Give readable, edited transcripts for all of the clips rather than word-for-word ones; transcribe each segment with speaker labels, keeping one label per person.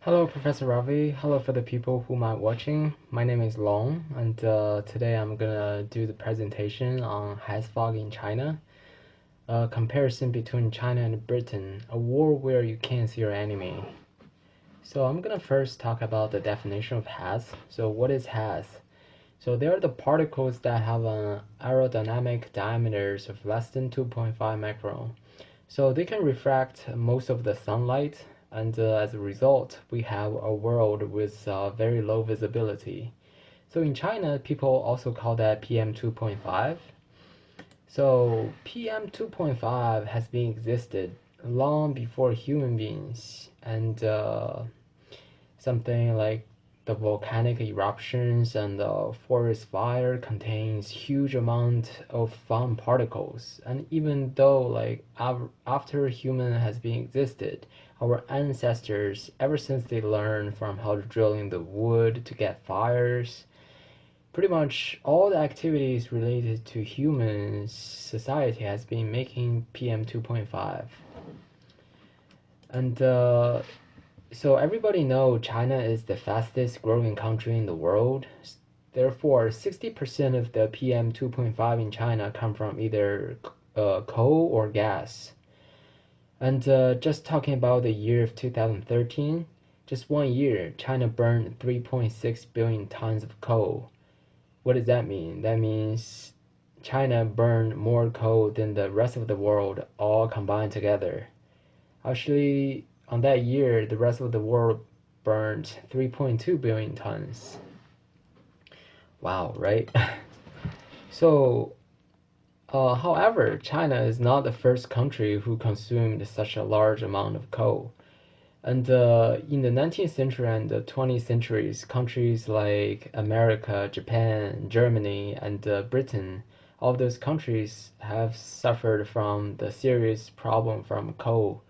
Speaker 1: Hello, Professor Ravi. Hello for the people who might watching. My name is Long, and today I'm gonna do the presentation on haze fog in China. A comparison between China and Britain, a war where you can't see your enemy. So I'm gonna first talk about the definition of haze. So what is haze? So they are the particles that have an aerodynamic diameters of less than 2.5 micron. So they can refract most of the sunlight, and as a result, we have a world with very low visibility. So in China, people also call that PM 2.5. So PM 2.5 has been existed long before human beings, and something like the volcanic eruptions and the forest fire contains huge amount of fine particles. And even though after human has been existed, our ancestors, ever since they learned from how to drill in the wood to get fires, pretty much all the activities related to human society has been making PM 2.5. And so everybody know China is the fastest growing country in the world. Therefore, 60% of the PM 2.5 in China come from either coal or gas. And just talking about the year of 2013, just 1 year, China burned 3.6 billion tons of coal. What does that mean? That means China burned more coal than the rest of the world all combined together. Actually, on that year, the rest of the world burned 3.2 billion tons. Wow, right? So, however, China is not the first country who consumed such a large amount of coal. And in the 19th century and the 20th centuries, countries like America, Japan, Germany, and Britain, all those countries have suffered from the serious problem from coal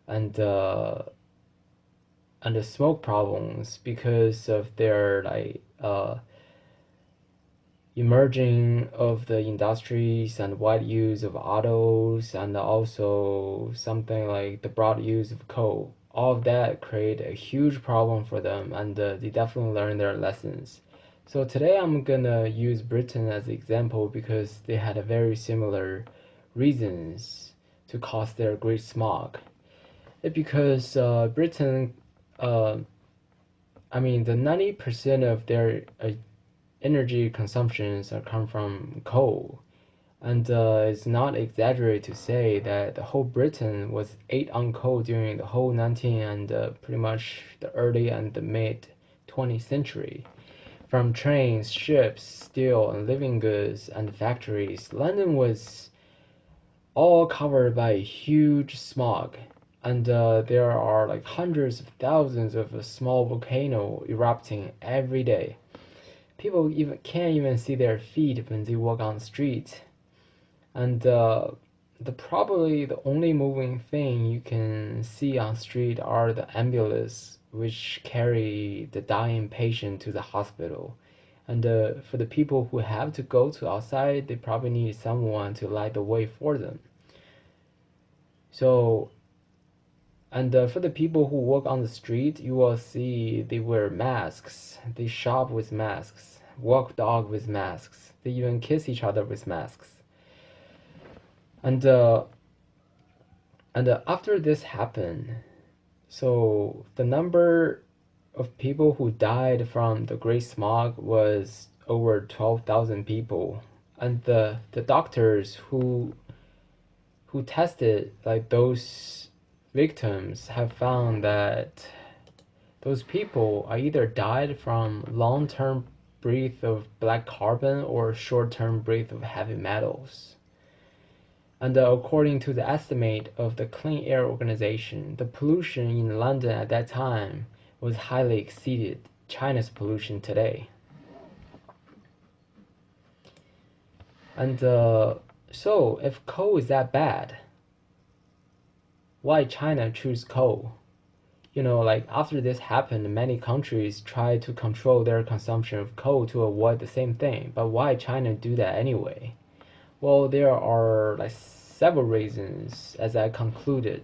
Speaker 1: and the smoke problems because of their emerging of the industries and wide use of autos, and also something like the broad use of coal. All of that create a huge problem for them, and they definitely learn their lessons. So today I'm gonna use Britain as an example because they had a very similar reasons to cause their great smog. Because Britain, uh, I mean, the 90% of their energy consumptions are come from coal, and it's not exaggerated to say that the whole Britain was ate on coal during the whole 19th and pretty much the early and the mid 20th century. From trains, ships, steel, and living goods and factories, London was all covered by a huge smog, and there are like hundreds of thousands of a small volcano erupting every day. People even can't even see their feet when they walk on the street, and the probably the only moving thing you can see on street are the ambulance which carry the dying patient to the hospital. And for the people who have to go to outside, they probably need someone to light the way for them. So, and for the people who walk on the street, you will see they wear masks, they shop with masks, walk dog with masks, they even kiss each other with masks. And after this happened, so the number of people who died from the Great Smog was over 12,000 people, and the doctors who tested like those victims have found that those people are either died from long-term breath of black carbon or short-term breath of heavy metals. And according to the estimate of the Clean Air Organization, the pollution in London at that time was highly exceeded China's pollution today. And so, if coal is that bad, why China choose coal? Like after this happened, many countries tried to control their consumption of coal to avoid the same thing. But why China do that anyway? Well, there are like several reasons, as I concluded.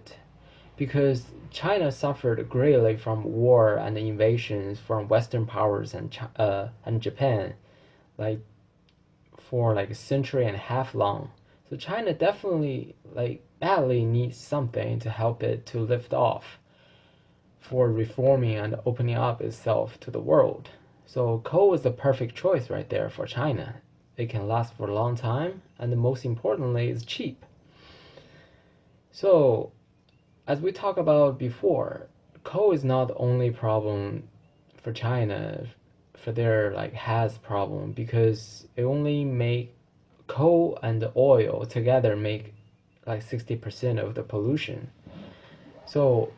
Speaker 1: because China suffered greatly from war and invasions from Western powers and Japan, like for like a century and a half long. So China definitely like badly needs something to help it to lift off for reforming and opening up itself to the world. So coal is the perfect choice right there for China. It can last for a long time, and most importantly, it's cheap. So, as we talked about before, coal is not the only problem for China for their like has problem because it only make coal and oil together make like 60% of the pollution. So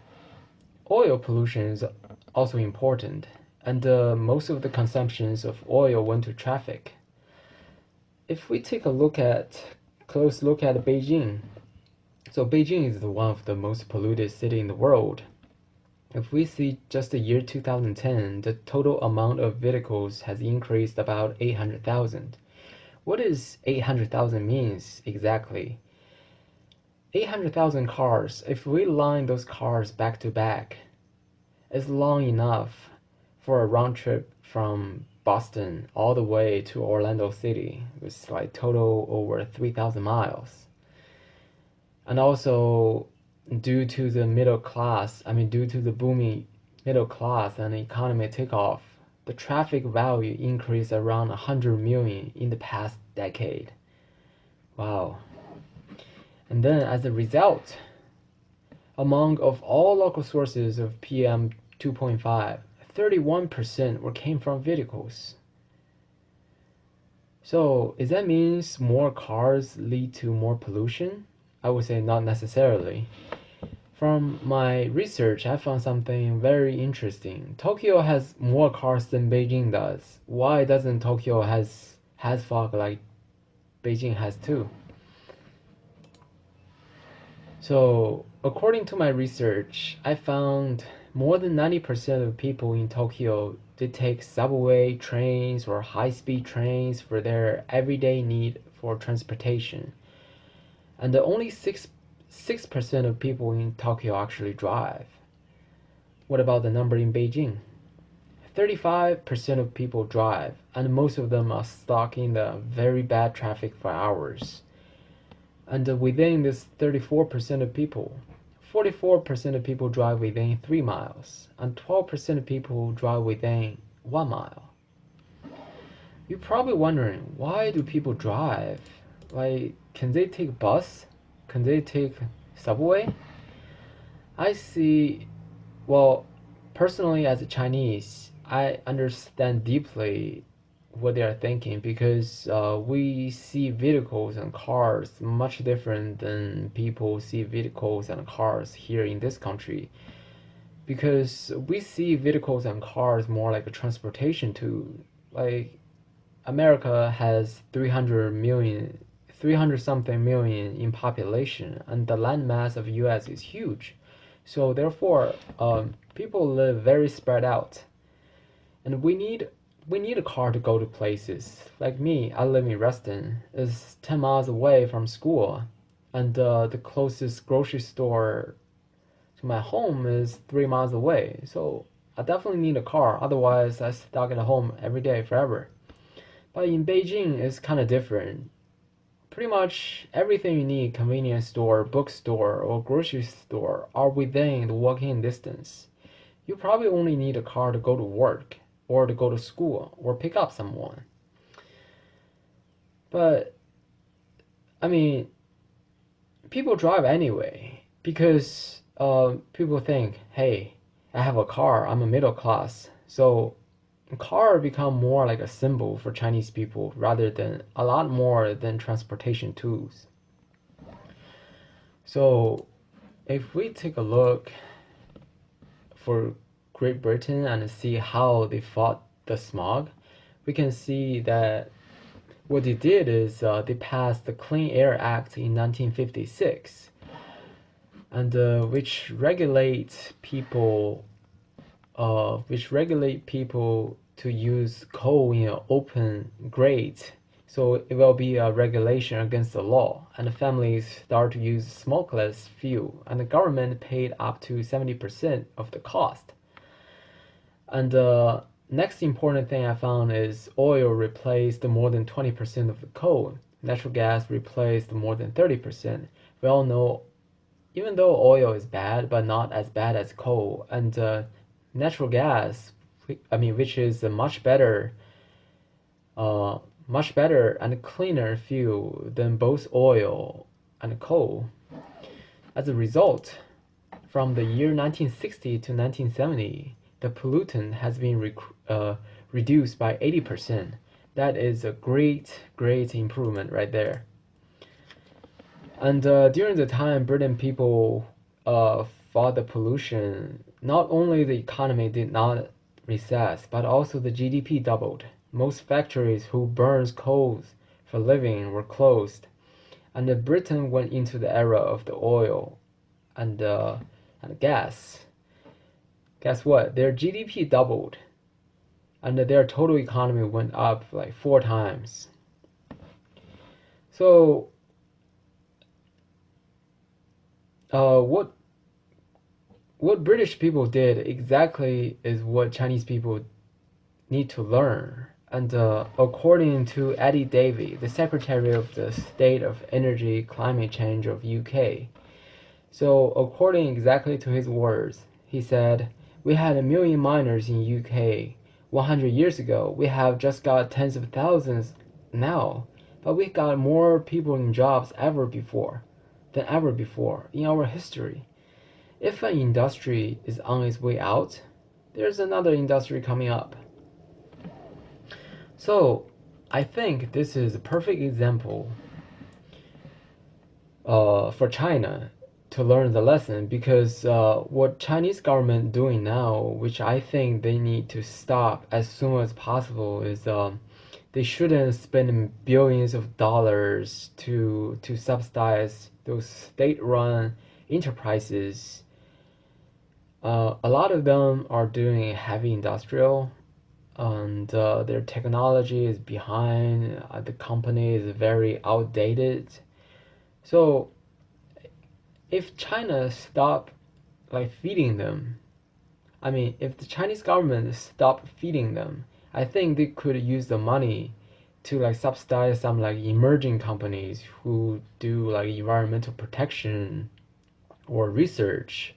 Speaker 1: oil pollution is also important, and most of the consumptions of oil went to traffic. If we take a close look at Beijing, so Beijing is one of the most polluted city in the world. If we see just the year 2010, the total amount of vehicles has increased about 800,000. What does 800,000 means exactly? 800,000 cars, if we line those cars back to back, is long enough for a round trip from Boston all the way to Orlando City. It's like total over 3,000 miles. And also, due to the booming middle class and economy takeoff, the traffic value increased around 100 million in the past decade. Wow. And then as a result, among of all local sources of PM 2.5, 31% came from vehicles. So, is that means more cars lead to more pollution? I would say not necessarily. From my research, I found something very interesting. Tokyo has more cars than Beijing does. Why doesn't Tokyo has fog like Beijing has too? So, according to my research, I found more than 90% of people in Tokyo they take subway trains or high-speed trains for their everyday need for transportation. And the only 6% of people in Tokyo actually drive. What about the number in Beijing? 35% of people drive, and most of them are stuck in the very bad traffic for hours. And within this 34% of people, 44% of people drive within 3 miles, and 12% of people drive within 1 mile. You're probably wondering, why do people drive? Like, can they take bus? Can they take subway? I see, well, personally as a Chinese, I understand deeply what they are thinking because we see vehicles and cars much different than people see vehicles and cars here in this country. Because we see vehicles and cars more like a transportation tool. Like America has 300 something million in population, and the land mass of US is huge. So therefore, people live very spread out, and we need a car to go to places. Like me, I live in Reston. It's 10 miles away from school, and the closest grocery store to my home is 3 miles away. So I definitely need a car. Otherwise, I stuck at home every day forever. But in Beijing, it's kind of different. Pretty much everything you need, convenience store, bookstore, or grocery store, are within the walking distance. You probably only need a car to go to work, or to go to school, or pick up someone. But, I mean, people drive anyway, because people think, hey, I have a car, I'm a middle class, so car become more like a symbol for Chinese people rather than a lot more than transportation tools. So if we take a look for Great Britain and see how they fought the smog, we can see that what they did is they passed the Clean Air Act in 1956, and which regulate people to use coal in an open grate So it will be a regulation against the law, and the families start to use smokeless fuel, and the government paid up to 70% of the cost. And the next important thing I found is oil replaced more than 20% of the coal. Natural gas replaced more than 30%. We all know, even though oil is bad, but not as bad as coal, and natural gas, which is a uh, much better and cleaner fuel than both oil and coal. As a result, from the year 1960 to 1970, the pollutant has been reduced by 80%. That is a great improvement right there. And during the time Britain people fought the pollution, not only the economy did not recess, but also the GDP doubled. Most factories who burns coals for living were closed, and Britain went into the era of the oil and gas. Guess what? Their GDP doubled, and their total economy went up like 4 times. So, what British people did exactly is what Chinese people need to learn. And according to Eddie Davey, the Secretary of the State of Energy Climate Change of UK, so according exactly to his words, he said, "We had 1 million miners in UK 100 years ago. We have just got tens of thousands now, but we got more people in jobs than ever before in our history. If an industry is on its way out, there's another industry coming up." So I think this is a perfect example for China to learn the lesson, because what Chinese government doing now, which I think they need to stop as soon as possible, is they shouldn't spend billions of dollars to subsidize those state-run enterprises. A lot of them are doing heavy industrial, and their technology is behind. The company is very outdated. So if China stop like feeding them, if the Chinese government stop feeding them, I think they could use the money to like subsidize some like emerging companies who do like environmental protection or research.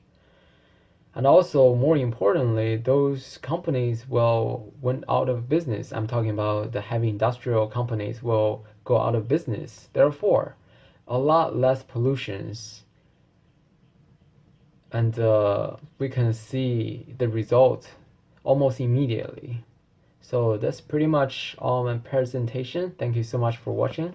Speaker 1: And also, more importantly, those companies will went out of business. I'm talking about the heavy industrial companies will go out of business. Therefore, a lot less pollutions, and we can see the result almost immediately. So that's pretty much all my presentation. Thank you so much for watching.